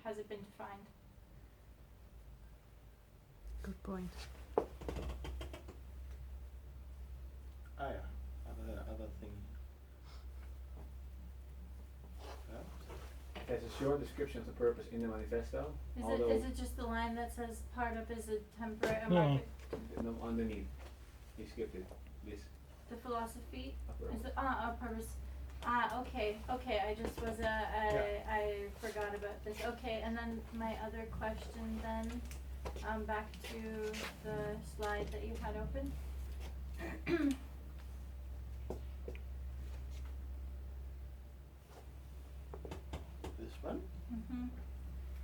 has it been defined? Good point. Ah yeah, other thing. There's a short description of the purpose in the manifesto. Is it just the line that says part of is a temporary No. market? No, underneath. You skipped it. This. The philosophy Upper. is it purpose. Okay. I just was I forgot about this. Okay, and then my other question then, back to the slide that you had open. This one? Mm-hmm.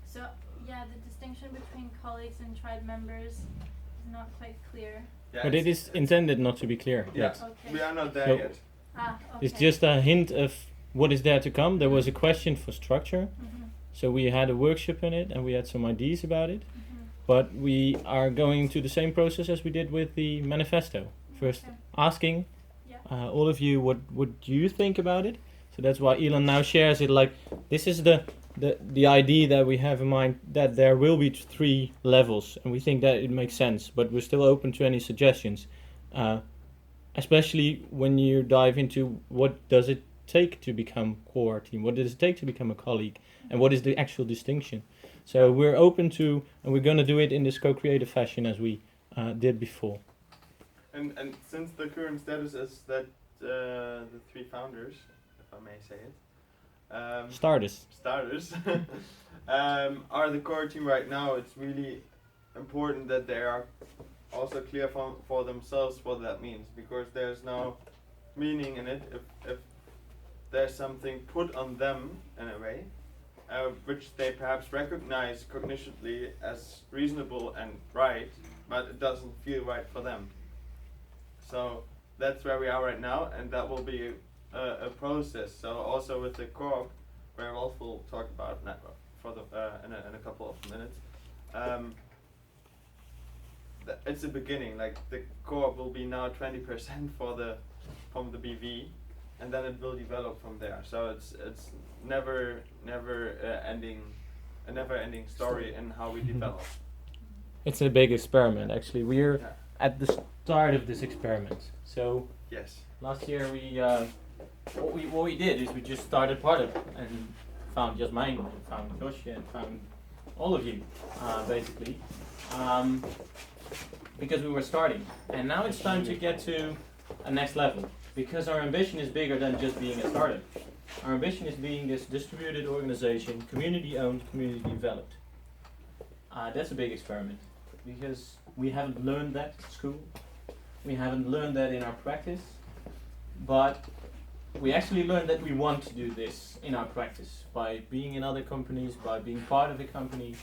So yeah, the distinction between colleagues and tribe members is not quite clear. Yeah, But it is intended not to be clear. Yeah, yet. Okay. we are not there So- yet. Okay. It's just a hint of what is there to come. There was a question for structure, Mm-hmm. so we had a workshop in it and we had some ideas about it. Mm-hmm. But we are going to the same process as we did with the manifesto. First, Okay. asking Yeah. all of you what you think about it. So that's why Elon now shares it like this is the idea that we have in mind, that there will be 3 levels, and we think that it makes sense, but we're still open to any suggestions, especially when you dive into what does it take to become core team, what does it take to become a colleague, and what is the actual distinction. So we're open to, and we're going to do it in this co-creative fashion as we did before. And since the current status is that the 3 founders, if I may say it, Starters. are the core team right now. It's really important that they are also clear for themselves what that means, because there's no meaning in it if there's something put on them in a way, which they perhaps recognize cognitively as reasonable and right, but it doesn't feel right for them. So that's where we are right now, and that will be a process. So also with the co-op, where Rolf will talk about that for the in a couple of minutes. It's a beginning. Like the co-op will be now 20% from the BV, and then it will develop from there. So it's never ending, a never ending story in how we develop. It's a big experiment actually. We're Yeah. at the start of this experiment. So Yes. last year what we did is we just started part of it and found Jasmijn, and found Josje, and found all of you basically, because we were starting, and now it's time to get to a next level, because our ambition is bigger than just being a startup. Our ambition is being this distributed organization, community owned, community developed. That's a big experiment, because we haven't learned that at school, we haven't learned that in our practice, but we actually learned that we want to do this in our practice by being in other companies, by being part of the company.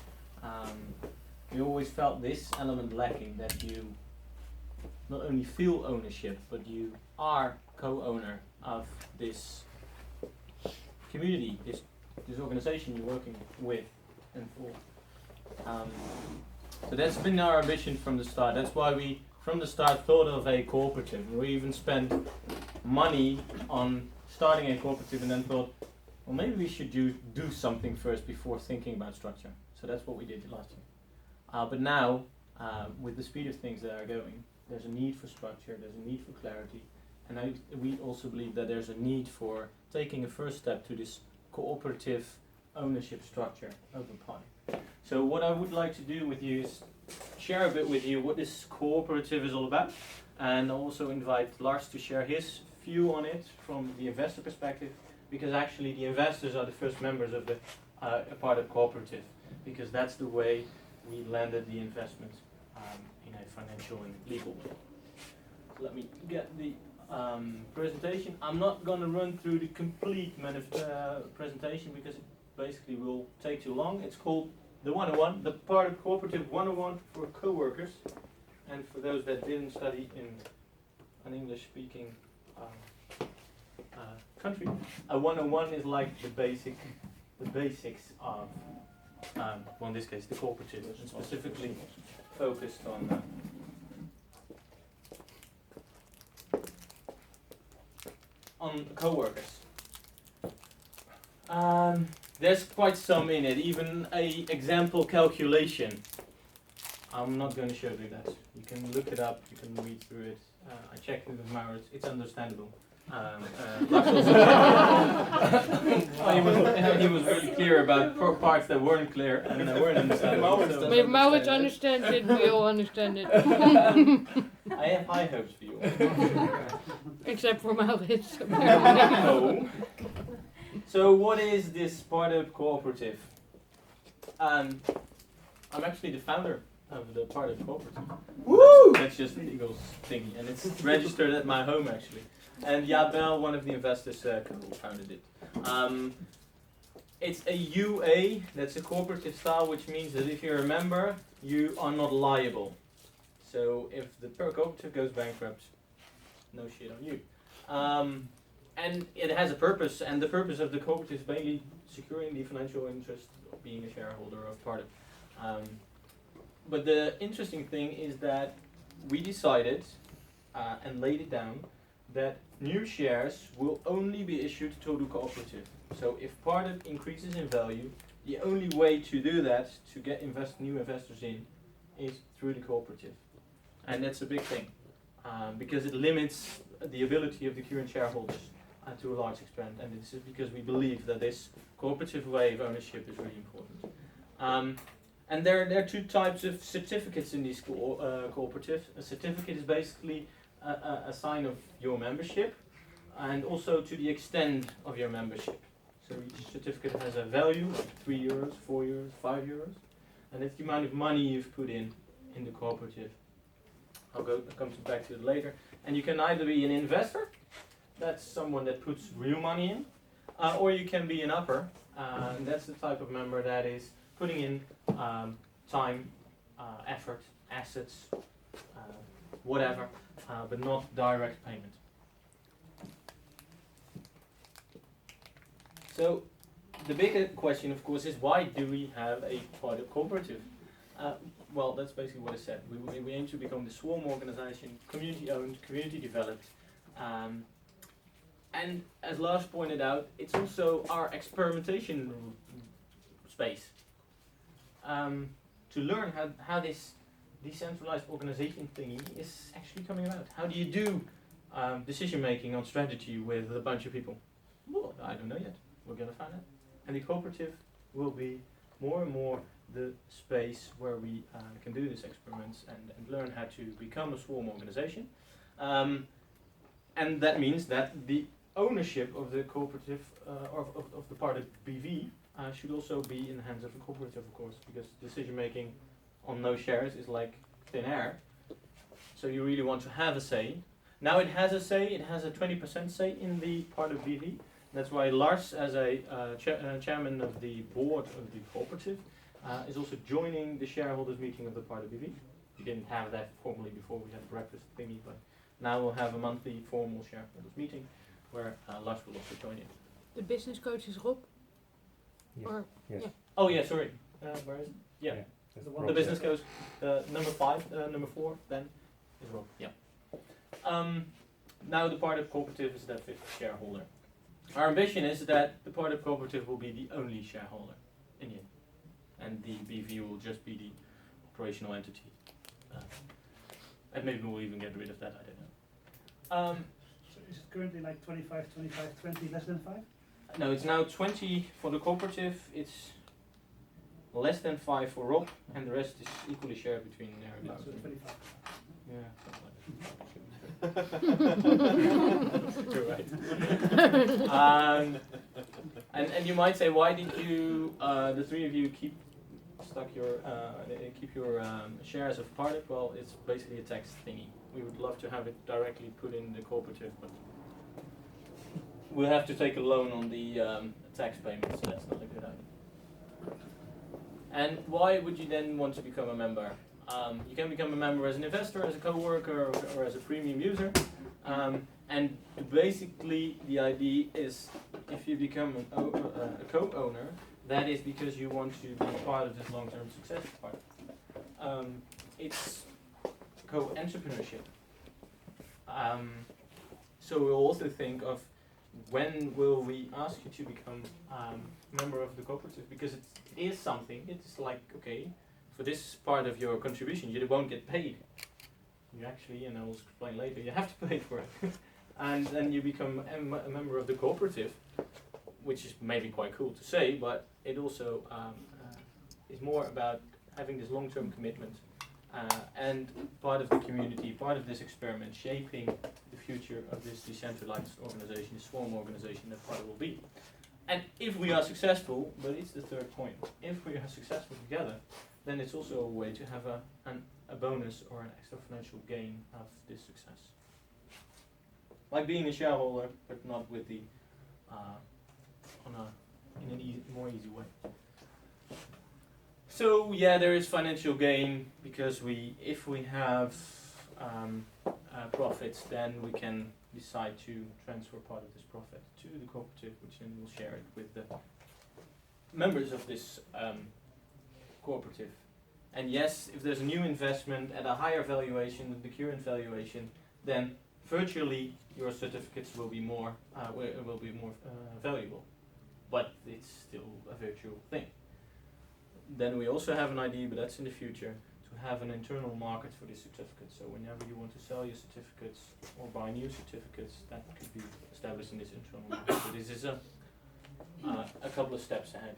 We always felt this element lacking, that you not only feel ownership, but you are co-owner of this community, this organization you're working with and for. So that's been our ambition from the start. That's why we, from the start, thought of a cooperative. We even spent money on starting a cooperative, and then thought, well, maybe we should do something first before thinking about structure. So that's what we did last year. But now, with the speed of things that are going, there's a need for structure, there's a need for clarity, and we also believe that there's a need for taking a first step to this cooperative ownership structure of a pie. So what I would like to do with you is share a bit with you what this cooperative is all about, and also invite Lars to share his view on it from the investor perspective, because actually the investors are the first members of the part of cooperative, because that's the way we landed the investment in a financial and legal way. So let me get the presentation. I'm not going to run through the complete presentation, because it basically will take too long. It's called the 101, the part of cooperative 101 for co-workers, and for those that didn't study in an English-speaking country, a 101 is like the basics of, well, in this case, the cooperative, and specifically focused on co-workers. there's quite some in it, even a example calculation. I'm not going to show you that. You can look it up, you can read through it. I checked it with Maurits, it's understandable. Lars also he was really clear about parts that weren't clear and weren't understandable. So If Maurits understands it, we all understand it. I have high hopes for you. Except for Maurits. No. So what is this Startup Cooperative? I'm actually the founder of the Startup Cooperative. Woo! That's just Eagle's thingy, and it's registered at my home actually. And Jabel, one of the investors, co-founded it. It's a UA, that's a cooperative style, which means that if you're a member, you are not liable. So if the cooperative goes bankrupt, no shit on you. And it has a purpose, and the purpose of the cooperative is mainly securing the financial interest of being a shareholder of Startup. But the interesting thing is that we decided and laid it down that new shares will only be issued to the cooperative. So if Startup increases in value, the only way to do that, to get new investors in, is through the cooperative. And that's a big thing, because it limits the ability of the current shareholders to a large extent. And this is because we believe that this cooperative way of ownership is really important. And there are two types of certificates in these cooperatives. A certificate is basically a sign of your membership, and also to the extent of your membership. So each certificate has a value, like €3, €4, €5, and it's the amount of money you've put in the cooperative. I'll come back to it later. And you can either be an investor, that's someone that puts real money in, or you can be an upper, and that's the type of member that is putting in time, effort, assets, whatever, but not direct payment. So the bigger question, of course, is why do we have a Startup Cooperative? Well, that's basically what I said. We aim to become the swarm organization, community-owned, community-developed. And as Lars pointed out, it's also our experimentation space. To learn how this decentralized organization thingy is actually coming about. How do you do decision making on strategy with a bunch of people? Well, I don't know yet. We're going to find out. And the cooperative will be more and more the space where we can do these experiments and learn how to become a swarm organization. And that means that the ownership of the cooperative, of the part of BV, should also be in the hands of the cooperative, of course, because decision making on no shares is like thin air. So you really want to have a say. Now it has a say, it has a 20% say in the part of BV. That's why Lars, as a chairman of the board of the cooperative, is also joining the shareholders meeting of the part of BV. We didn't have that formally before, we had a breakfast thingy, but now we'll have a monthly formal shareholders meeting where Lars will also join in. The business coach is Rob? Yes. Or, Yes. yeah. Oh yeah, sorry. Where is it? Yeah. That's The Rob. business goes number 4 then is Rob. Yeah. Now the part of cooperative is that fifth shareholder. Our ambition is that the part of cooperative will be the only shareholder in the end, and the BV will just be the operational entity. And maybe we'll even get rid of that. I don't know. So is it currently like 25, 25, 20, less than 5? No, it's now 20 for the cooperative. It's less than 5 for Rob, and the rest is equally shared between Yeah, everybody. so 25. Yeah, something like that. You're right. And you might say, why did you, the three of you, keep your shares of Startup? Well, it's basically a tax thingy. We would love to have it directly put in the cooperative, but we'll have to take a loan on the tax payments, so that's not a good idea. And why would you then want to become a member? You can become a member as an investor, as a co-worker, or as a premium user. And basically the idea is, if you become a co-owner, that is because you want to be part of this long-term success part. It's co-entrepreneurship. So we'll also think of when will we ask you to become member of the cooperative? Because it is something. It's like, okay, for this part of your contribution, you won't get paid. You actually, and I will explain later, you have to pay for it. And then you become a member of the cooperative, which is maybe quite cool to say, but it also is more about having this long-term commitment and part of the community, part of this experiment, shaping the future of this decentralized organization, this swarm organization that part will be. And if we are successful, but it's the third point, if we are successful together, then it's also a way to have a bonus or an extra financial gain of this success. Like being a shareholder, but not with the in an more easy way. So yeah, there is financial gain because if we have profits, then we can decide to transfer part of this profit to the cooperative, which then will share it with the members of this cooperative. And yes, if there's a new investment at a higher valuation than the current valuation, then virtually your certificates will be more valuable, but it's still a virtual thing. Then we also have an idea, but that's in the future, to have an internal market for these certificates. So whenever you want to sell your certificates or buy new certificates, that could be established in this internal market. So this is a couple of steps ahead.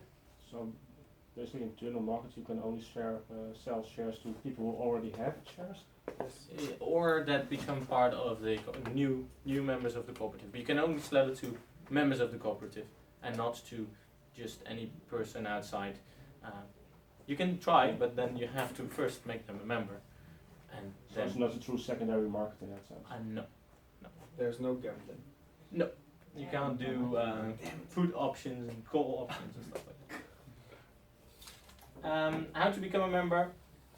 So basically internal markets you can only sell shares to people who already have shares? Or that become part of the new members of the cooperative. But you can only sell it to members of the cooperative and not to just any person outside. You can try, but then you have to first make them a member. And So it's not a true secondary market in that sense? No. There's no gambling. You can't do food options and call options and stuff like that. How to become a member,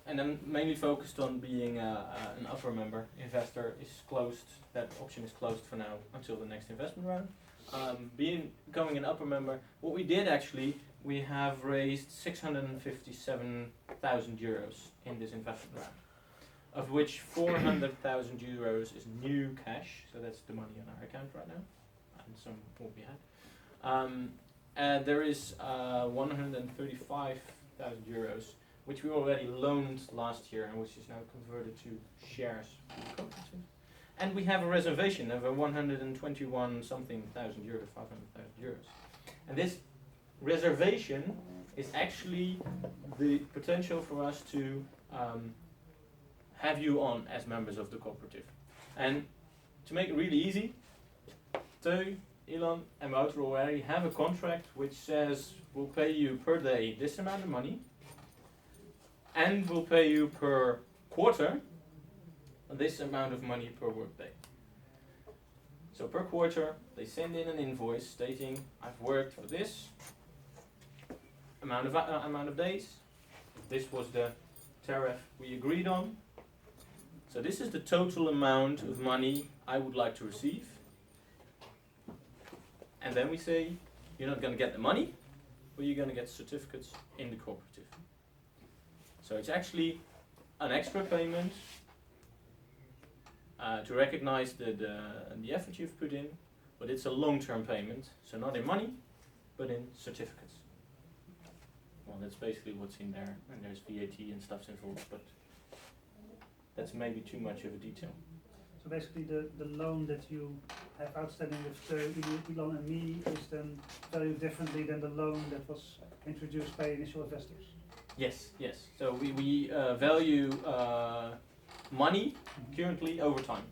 and I'm mainly focused on being an upper member. Investor is closed, that option is closed for now until the next investment round. Becoming an upper member, what we did actually, we have raised 657,000 euros in this investment round, of which 400,000 euros is new cash, so that's the money on our account right now, and some will be had. And there is 135,000 euros, which we already loaned last year and which is now converted to shares for the cooperative. And we have a reservation of a 121 something thousand euros, 500,000 euros. And this reservation is actually the potential for us to have you on as members of the cooperative. And to make it really easy, Teun, Ilan and Wouter already have a contract which says we'll pay you per day this amount of money and we'll pay you per quarter this amount of money per workday. So per quarter they send in an invoice stating I've worked for this amount of days. This was the tariff we agreed on. So this is the total amount of money I would like to receive. And then we say you're not going to get the money, but you're going to get certificates in the cooperative. So it's actually an extra payment to recognize the effort you've put in, but it's a long-term payment, so not in money, but in certificates. Well, that's basically what's in there, and there's VAT and stuff's involved, but that's maybe too much of a detail. So basically the loan that you have outstanding with Ilan and me is then valued differently than the loan that was introduced by initial investors. Yes. So we value money currently over time.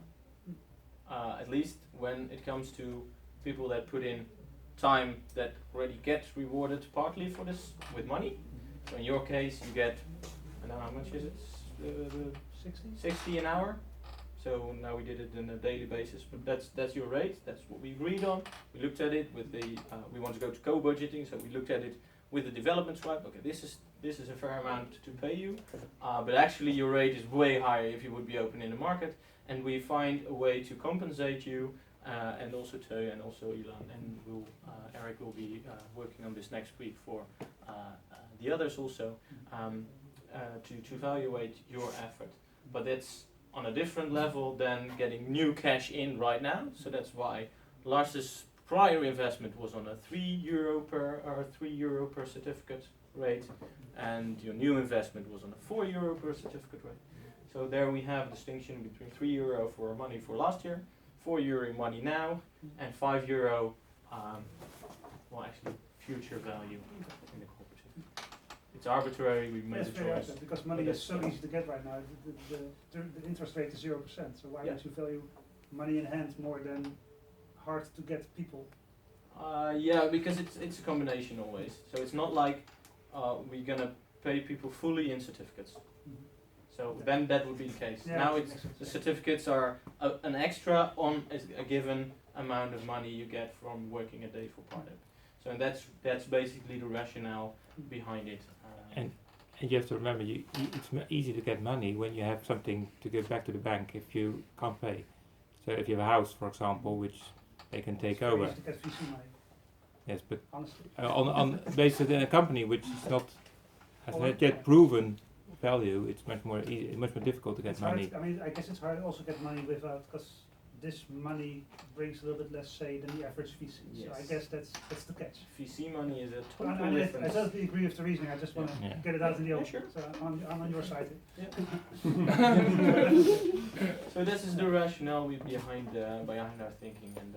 At least when it comes to people that put in time that already get rewarded partly for this with money. So in your case you get, I don't know how much is it? 60 an hour. So now we did it on a daily basis, but that's your rate. That's what we agreed on. We looked at it with the we want to go to co-budgeting, so we looked at it with the development swipe. Okay, this is a fair amount to pay you, but actually your rate is way higher if you would be open in the market. And we find a way to compensate you, and also Teun and also Ilan, and Eric will be working on this next week for the others also to evaluate your effort. But that's on a different level than getting new cash in right now. So that's why Lars' prior investment was on a €3 per certificate rate, and your new investment was on a €4 per certificate rate. So there we have a distinction between €3 for money for last year, €4 money now, and €5, well actually future value in the cooperative. It's arbitrary, we made Yes, a very choice. often, because money But is so that's- easy to get right now. The interest rate is 0%. So why Yeah. would you value money in hand more than hard to get people? Yeah, because it's a combination always. So it's not like we're gonna pay people fully in certificates. So Yeah. then that would be the case. Yeah, Now okay, it's makes sense, the yeah. certificates are an extra on a given amount of money you get from working a day for part-time. So and that's basically the rationale behind it. And you have to remember, it's easy to get money when you have something to give back to the bank if you can't pay. So if you have a house, for example, which they can take It's very over. easy to get VC money, Yes, but honestly. on based in a company which is not has Well, not yet proven value, it's much more easy, much more difficult to get It's money. hard, I mean, I guess it's hard to also get money without, because this money brings a little bit less say than the average VC. So I Yes. guess that's the catch. VC money is a And total I difference. totally agree with the reasoning. I just want to Yeah. get it out in the Yeah, open. sure. So I'm on your side. So this is the rationale behind our thinking, and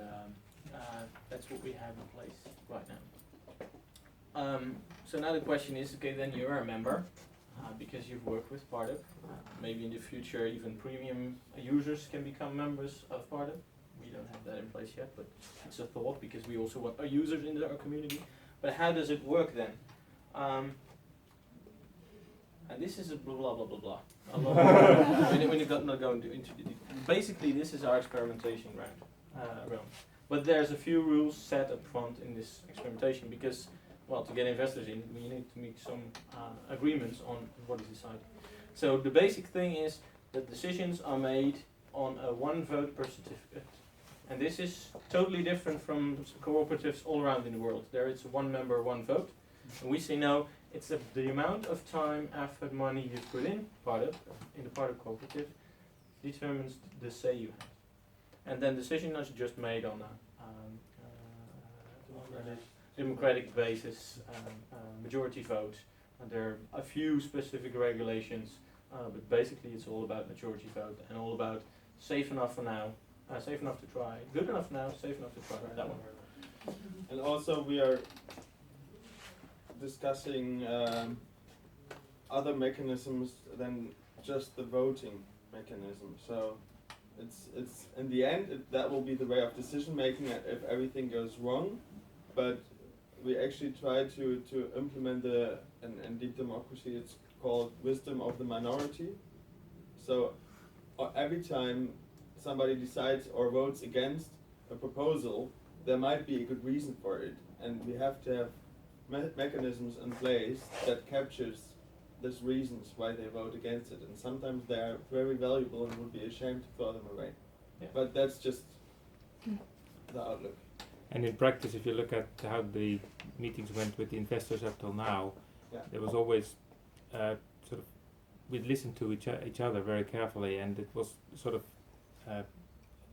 that's what we have in place right now. So now the question is, okay, then you're a member because you've worked with Pardip. Maybe in the future even premium users can become members of Pardip. We don't have that in place yet, but it's a thought because we also want our users in our community. But how does it work then? And this is a blah blah blah blah blah. We're not going into the details. Basically, this is our experimentation realm. But there's a few rules set up front in this experimentation because, well, to get investors in, we need to make some agreements on what is decided. So the basic thing is that decisions are made on a one vote per certificate. And this is totally different from cooperatives all around in the world. There it's one member, one vote. And we say no, it's the amount of time, effort, money you put in the part of cooperative determines the say you have. And then decision is just made on a democratic basis, majority vote. And there are a few specific regulations, but basically it's all about majority vote and all about safe enough for now, safe enough to try, good enough now, safe enough to try, that one. And also we are discussing other mechanisms than just the voting mechanism. So it's in the end that will be the way of decision making if everything goes wrong, but we actually try to implement in deep democracy it's called wisdom of the minority. So every time somebody decides or votes against a proposal, there might be a good reason for it, and we have to have mechanisms in place that captures these reasons why they vote against it, and sometimes they are very valuable and would be ashamed to throw them away. Yeah. But that's just the outlook. And in practice, if you look at how the meetings went with the investors up till now, Yeah. there was always sort of, we listened to each other very carefully, and it was sort of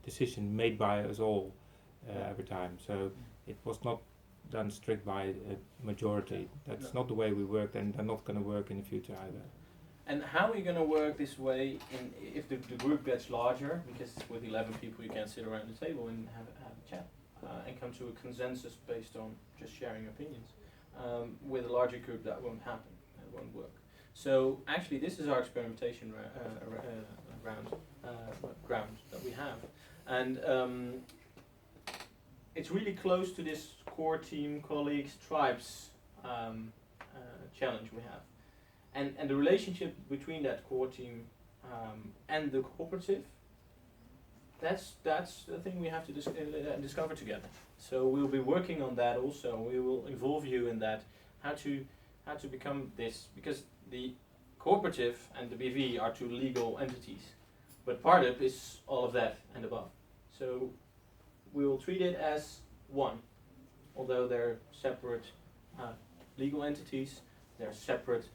decision made by us all every time. So it was not done strict by a majority. That's not the way we worked, and they're not going to work in the future either. And how are we going to work this way if the group gets larger? Because with 11 people you can't sit around the table and have a chat and come to a consensus based on just sharing opinions. With a larger group that won't happen, that won't work. So actually this is our experimentation ground that we have. And it's really close to this core team, colleagues, tribes challenge we have. And the relationship between that core team and the cooperative, that's the thing we have to discover together. So we'll be working on that also. We will involve you in that, how to become this, because the cooperative and the BV are two legal entities, but Pardip is all of that and above. So we will treat it as one, although they're separate legal entities, they're separate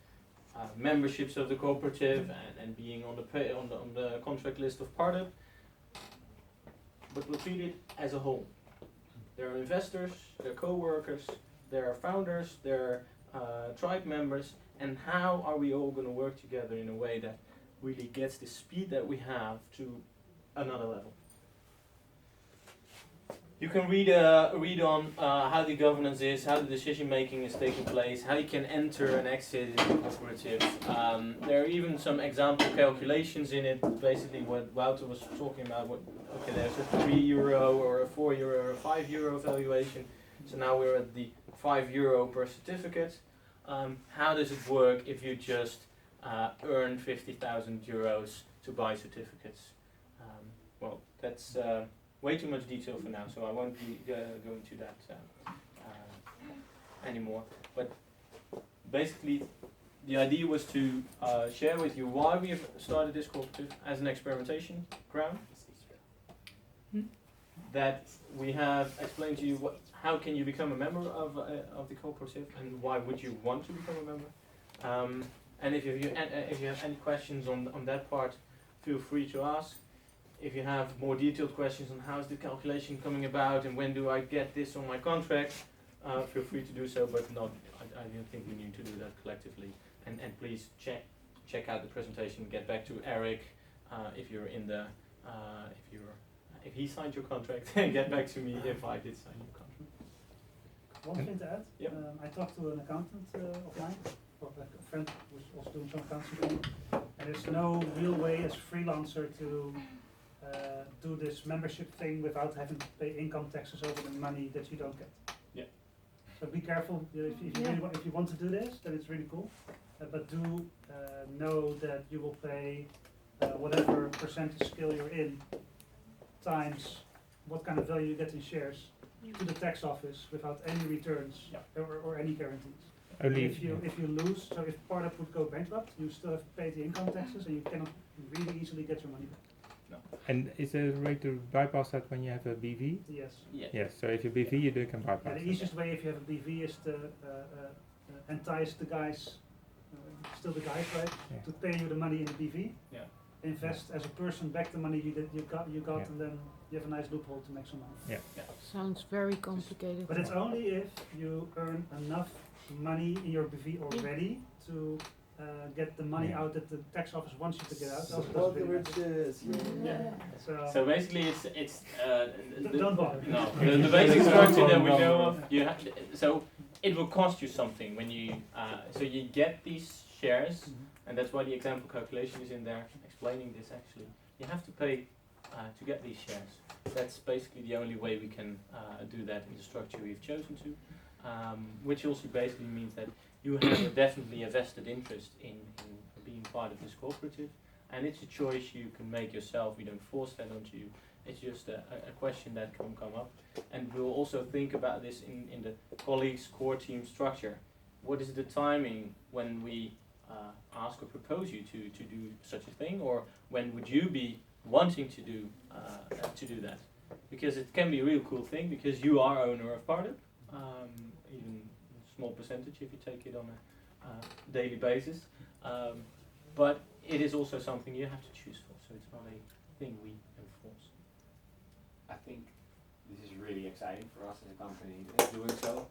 memberships of the cooperative and being on the contract list of Pardip, but we'll treat it as a whole. There are investors, there are co-workers, there are founders, there are tribe members, and how are we all going to work together in a way that really gets the speed that we have to another level. You can read on how the governance is, how the decision making is taking place, how you can enter and exit in a cooperative. There are even some example calculations in it. Basically, what Wouter was talking about. Okay, there's a €3 or a €4 or a €5 valuation. So now we're at the €5 per certificate. How does it work if you just earn €50,000 to buy certificates? Well, that's way too much detail for now, so I won't be going to that anymore. But basically, the idea was to share with you why we have started this cooperative as an experimentation ground. That we have explained to you how can you become a member of the cooperative, and why would you want to become a member. And if you have any questions on that part, feel free to ask. If you have more detailed questions on how is the calculation coming about and when do I get this on my contract, feel free to do so, but I don't think we need to do that collectively. And please check out the presentation, get back to Eric if you're in the, if he signed your contract, get back to me if I did sign your contract. One thing to add, Yep. I talked to an accountant of mine, or like a friend who's also doing some accounting, and there's no real way as freelancer to do this membership thing without having to pay income taxes over the money that you don't get. Yeah. So be careful, if you want to do this, then it's really cool, but do know that you will pay whatever percentage scale you're in times what kind of value you get in shares to the tax office without any returns or any guarantees. Only If you lose, so if part of would go bankrupt, you still have to pay the income taxes and you cannot really easily get your money back. And is there a way to bypass that when you have a BV? Yes. Yeah. Yes, so if you BV, you can bypass Yeah, the it. easiest way if you have a BV is to entice the guys, still the guys, right, Yeah. to pay you the money in the BV. Yeah. Invest as a person back the money you got, Yeah. and then you have a nice loophole to make some money. Yeah. Sounds very complicated. But it's only if you earn enough money in your BV already to get the money Yeah. out that the tax office wants you to get out. Else it Support doesn't the really matter. riches. Yeah. So, So basically, it's don't bother. no the basic structure that we know of. You have so it will cost you something when you so you get these shares, and that's why the example calculation is in there explaining this. Actually, you have to pay to get these shares. That's basically the only way we can do that in the structure we've chosen to, which also basically means that you have definitely a vested interest in being part of this cooperative, and it's a choice you can make yourself. We don't force that onto you. It's just a question that can come up, and we'll also think about this in the colleagues core team structure. What is the timing when we ask or propose you to do such a thing, or when would you be wanting to do that? Because it can be a real cool thing, because you are owner of part of, even a small percentage if you take it on a daily basis. But it is also something you have to choose for, so it's not a thing we enforce. I think this is really exciting for us as a company doing so,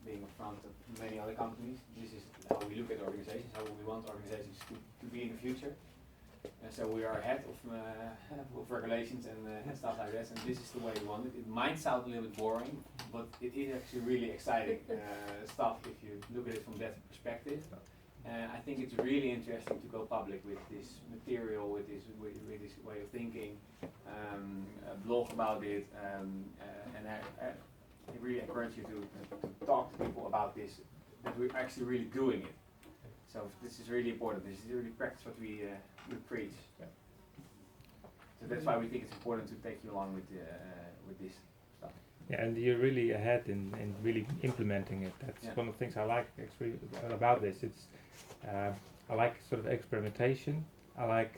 being in front of many other companies. This is how we look at organizations, how we want organizations to be in the future. And so we are ahead of regulations and stuff like that, and this is the way we want it. It might sound a little bit boring, but it is actually really exciting stuff if you look at it from that perspective. I think it's really interesting to go public with this material, with this way of thinking, blog about it, and I really encourage you to talk to people about this, that we're actually really doing it. So this is really important. This is really practice what we preach. Yeah. So that's why we think it's important to take you along with this stuff. Yeah, and you're really ahead in really implementing it. That's one of the things I like about this. It's I like sort of experimentation. I like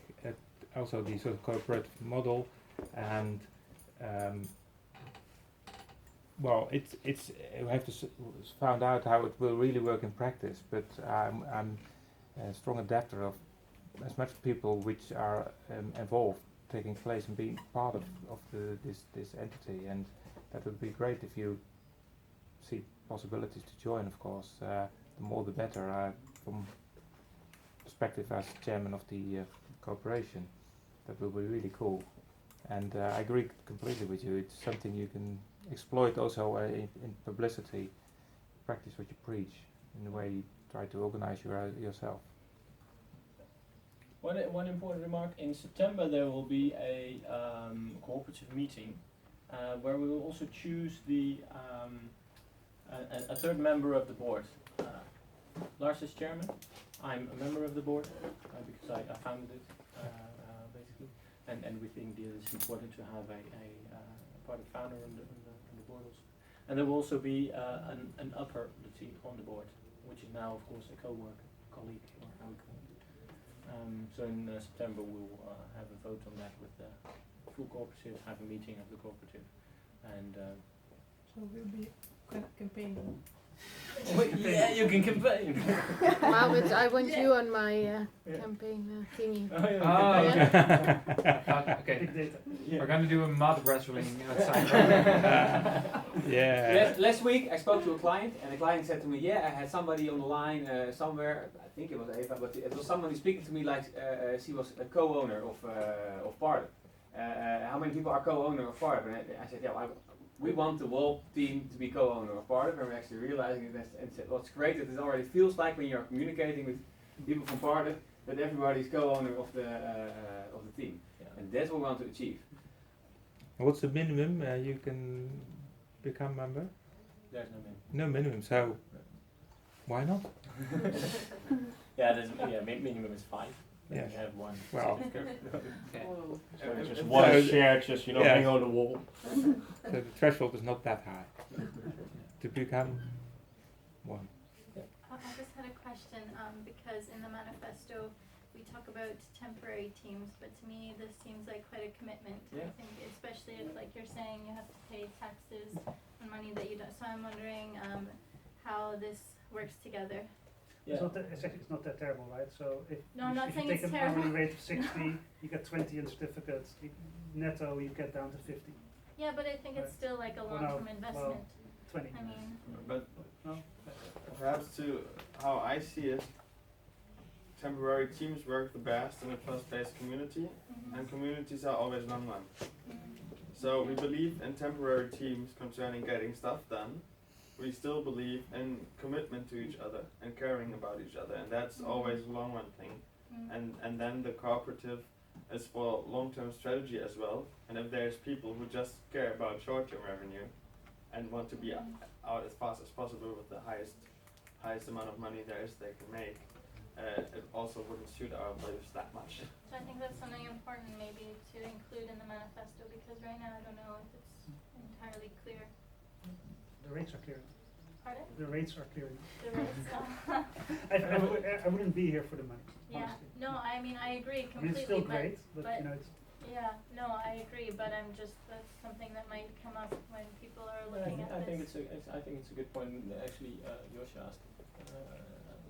also the sort of cooperative model, and well, it's we have to find out how it will really work in practice. But I'm a strong adapter of as much people which are involved, taking place and being part of this entity, and that would be great if you see possibilities to join. Of course, the more the better. From perspective as chairman of the corporation, that will be really cool. And I agree completely with you. It's something you can exploit also in publicity. Practice what you preach in the way you try to organize yourself. One important remark, in September there will be a cooperative meeting where we will also choose a third member of the board. Lars is chairman, I'm a member of the board because I founded it basically, and we think that it's important to have a part of founder on the board also. And there will also be an upper team on the board, which is now of course a colleague, or how we call it. So in September we'll have a vote on that with the full cooperative, have a meeting of the cooperative, and So we'll be campaigning. yeah, you can campaign. Wow, but I want you on my campaign thingy. Oh, yeah, Oh, you okay. can Okay. Big data. Yeah. We're gonna do a mud wrestling outside. Yeah. Last week I spoke to a client, and the client said to me, "Yeah, I had somebody on the line somewhere. I think it was Eva, but it was somebody speaking to me like she was a co-owner of Parlor. How many people are co-owner of Parlor?" And I said, "Yeah, we want the whole team to be co-owner of Parlor." And we're actually realizing it, and said, "Well, it's great that it already feels like when you're communicating with people from Parlor that everybody's co-owner of the team." Yeah. And that's what we want to achieve. What's the minimum you can become member? There's no minimum. No minimum, so why not? Yeah, minimum is 5. Yeah. You have one. Well. Okay. So it's just If one there's- share, just yeah. hang on the wall. So the threshold is not that high to become one. I just had a question, because in the manifesto we talk about temporary teams, but to me this seems like quite a commitment. Yeah. I think especially if, like you're saying, you have to pay taxes on money that you don't. So I'm wondering how this works together. It's not that, it's not that terrible, right? So if, No, I'm not if saying you take it's an terrible. hourly rate of 60, you get 20 in certificates. Netto, you get down to 50. Yeah, but I think it's still like a Well, long-term no, investment. 20. I mean, But No? perhaps to how I see it, temporary teams work the best in a trust-based community, and communities are always long-run. So we believe in temporary teams concerning getting stuff done. We still believe in commitment to each other and caring about each other, and that's always a long-run thing. And then the cooperative is for long-term strategy as well. And if there's people who just care about short-term revenue and want to be out as fast as possible with the highest amount of money there is they can make, it also wouldn't suit our beliefs that much. So I think that's something important maybe to include in the manifesto, because right now I don't know if it's entirely clear. The rates are clear. Pardon? The rates are clear. The rates, I wouldn't be here for the money. yeah, Honestly. no, I mean, I agree I mean, completely, it's still great, but, but- you know, it's yeah, no, I agree, but I'm just, that's something that might come up when people are I looking think, at I think this. I think it's a good point. Actually, Josh asked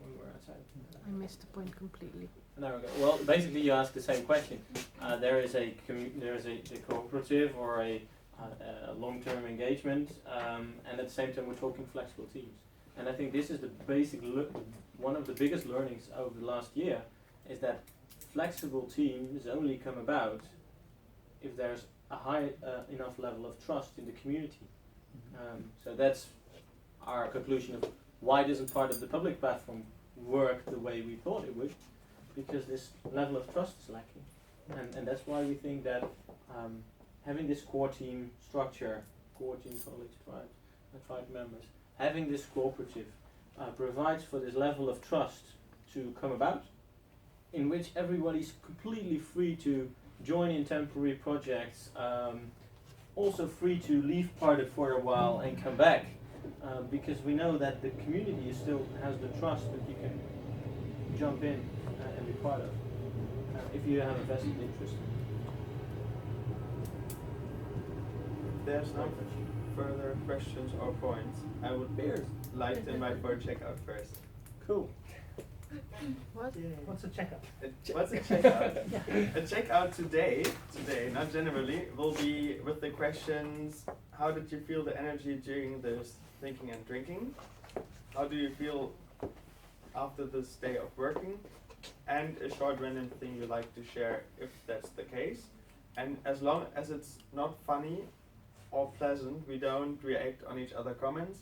when we were outside. I missed the point completely. An hour ago. Well, basically, you asked the same question. There is a cooperative or a long-term engagement, and at the same time, we're talking flexible teams. And I think this is the basic one of the biggest learnings over the last year is that flexible teams only come about if there's a high enough level of trust in the community. So that's our conclusion of why doesn't part of the public platform work the way we thought it would, because this level of trust is lacking. And that's why we think that having this core team structure, core team colleagues, tribe members, having this cooperative provides for this level of trust to come about, in which everybody's completely free to join in temporary projects, also free to leave part of for a while and come back, because we know that the community still has the trust that you can jump in and be part of, if you have a vested interest. If there's no further questions or points, I would like to invite for a checkout first. Cool. What? What's a checkup? What's a checkout? A checkout today, not generally, will be with the questions: how did you feel the energy during this thinking and drinking? How do you feel after this day of working? And a short random thing you like to share if that's the case. And as long as it's not funny or pleasant, we don't react on each other comments.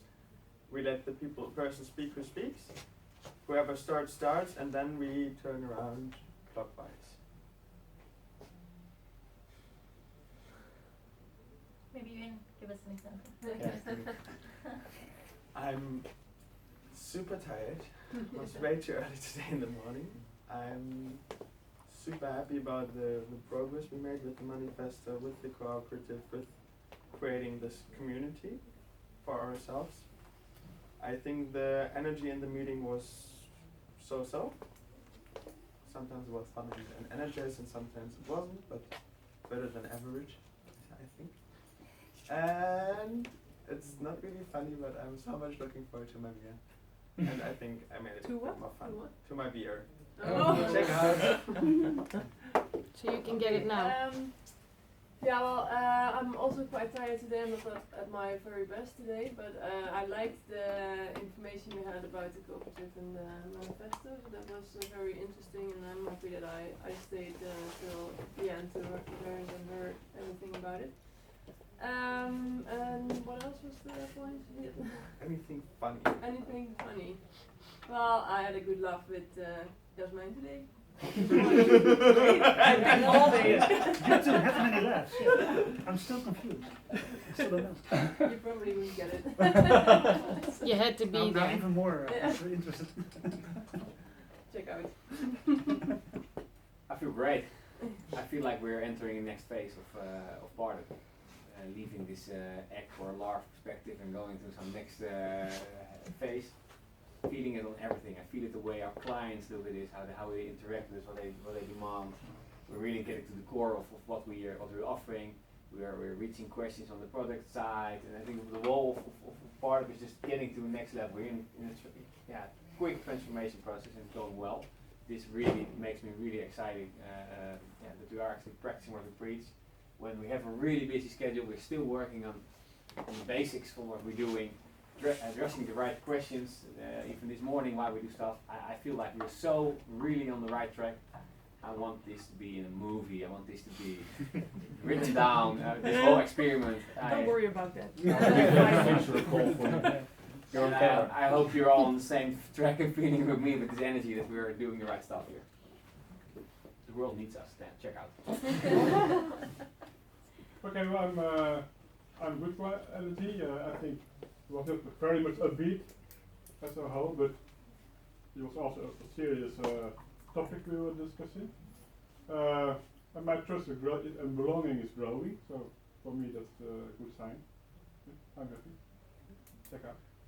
We let the person speak who speaks. Whoever starts, and then we turn around clockwise. Maybe you can give us an example. I'm super tired. It was way too early today in the morning. I'm super happy about the progress we made with the manifesto, with the cooperative, with creating this community for ourselves. I think the energy in the meeting was so-so. Sometimes it was fun and energized, and sometimes it wasn't, but better than average, I think. And it's not really funny, but I'm so much looking forward to my beer. And I think I made it To what? more fun. To what? To my beer. Oh. Check out. So you can get it now. Yeah, well, I'm also quite tired today. I'm not at my very best today, but I liked the information we had about the cooperative and the manifesto. That was very interesting, and I'm happy that I stayed till the end to learn and heard everything about it. And what else was the point? Anything funny? Anything funny? Well, I had a good laugh with Jasmine today. All days. Not to have many laughs. Yeah. I'm still confused. I still don't know. You probably wouldn't get it. You had to be I'm now there. even more interested. Check out. I feel great. I feel like we're entering the next phase of Bardo. Leaving this egg or larve perspective and going to some next phase. Feeling it on everything. I feel it the way our clients look at this, how they interact with this, what they demand. We're really getting to the core of what we're offering. We're reaching questions on the product side, and I think the whole of part of it is just getting to the next level. We're in a quick transformation process, and it's going well. This really makes me really excited that we are actually practicing what we preach. When we have a really busy schedule, we're still working on the basics for what we're doing. Addressing the right questions, even this morning while we do stuff, I feel like we're so really on the right track. I want this to be in a movie, I want this to be written down, this whole experiment. Don't worry about that. I hope you're all on the same track and feeling with me with this energy that we're doing the right stuff here. The world needs us, then check out. Okay, well, I'm good for energy. I think it was not very much upbeat as a whole, but it was also a serious topic we were discussing. And my trust and belonging is growing, so for me that's a good sign. I'm happy. Check out.